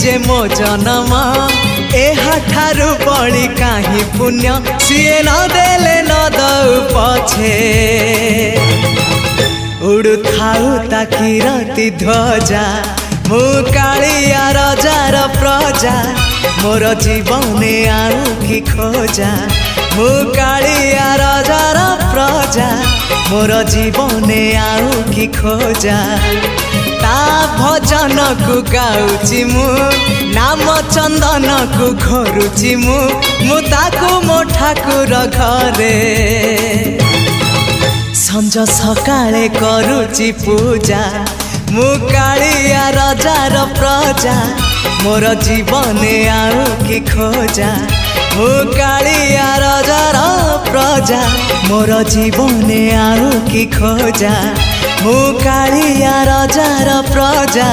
जे मो जन्म एहाठारु बड़ी काहि पुण्य सीए न देले न दउ पछे उड़ु थाउ ताकि रति ध्वजा मु कालिया रजार प्रजा मोर जीवने आउ कि खोजा मु कालिया रजार प्रजा मोर जीवने आउ कि खोजा ता भजन को गाउची मु नाम चंदन को घरुची मु ताकू मो ठाकुर घरे संज सकाळे करूची पूजा मु कालिया रजार प्रजा मोर जीवने आउ कि खोजा मु कालिया रजार प्रजा मोर जीवने आउ कि खोजा मु कालिया रजार प्रजा।